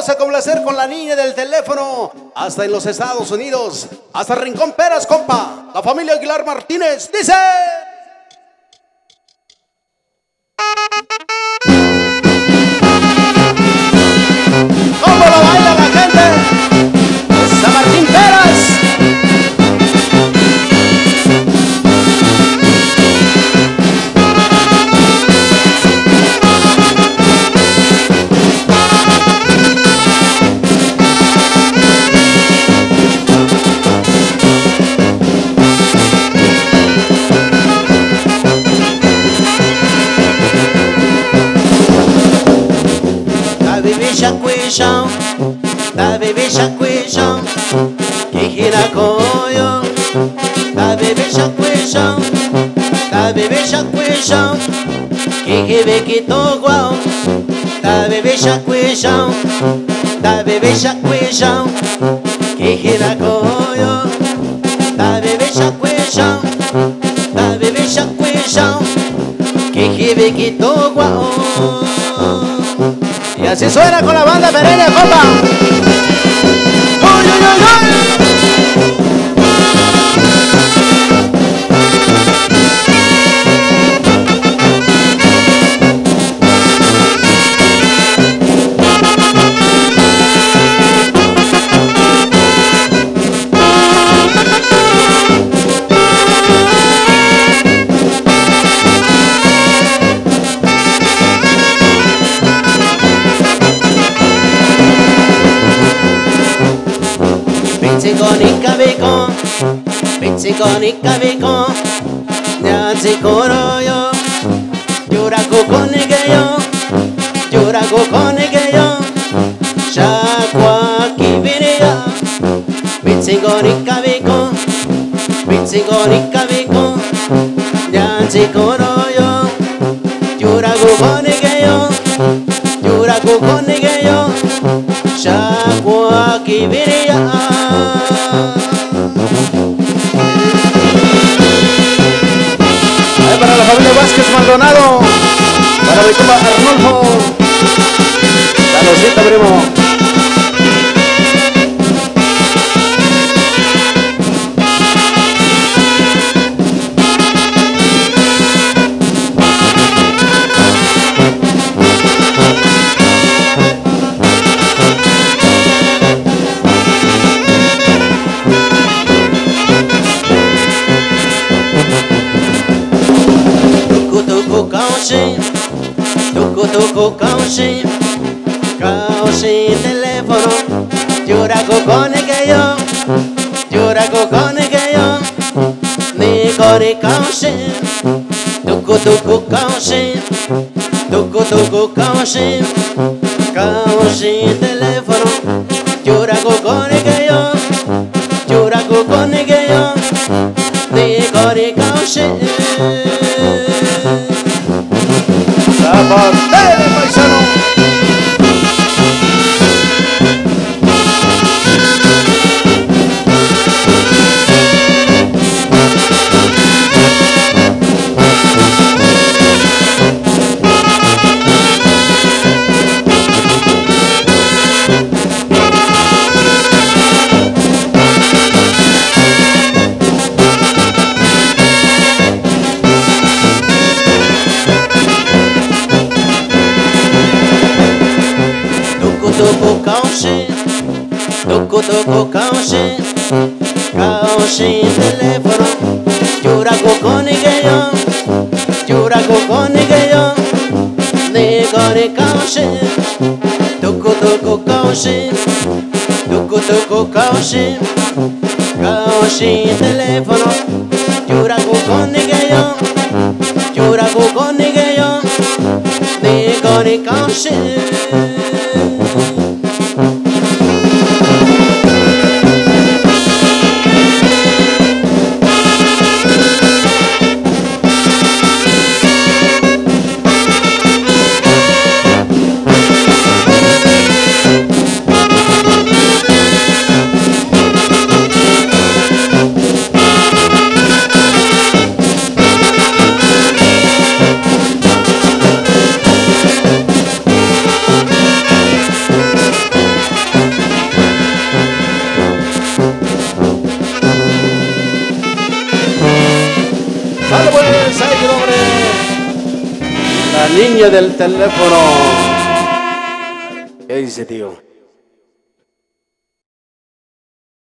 vamos a complacer con la niña del teléfono hasta en los Estados Unidos, hasta Rincón Peras, compa. La familia Aguilar Martínez dice... ¿Cómo lo baila la gente? San Martín Peras. Da bebê chacuejão, que gira coio. Da bebê chacuejão, da bebê chacuejão, que rebe que tô igual. Da bebê chacuejão, da bebê chacuejão, que gira coio. Da bebê chacuejão, da bebê chacuejão, que rebe que tô igual. Y así suena con la banda pereña, compa. ¡Uy, uy, uy, uy! Pizziconica vico, nyanzi coroyo, yuraku conigeyo, yuraku conigeyo, shakwa kiviria. Pizziconica vico, nyanzi coroyo, yuraku conigeyo, yuraku conigeyo, shakwa kiviria. Para la familia Vázquez Maldonado, para mi compa Arnulfo. Saludcita, primo. Cauchin teléfono, yuraku conigeyo, yuraku conigeyo, Nicori cauchin, tucu cauchin, cauchin teléfono, yuraku conigeyo, Nicori cauchin. ¡Zapatele, paisano! Cauchin teléfono, yuraku conigeyo, Nicori cauchin, tucu cauchin, cauchin teléfono, yuraku conigeyo, Nicori cauchin. México, hombre. La niña del teléfono. ¿Qué dice, tío?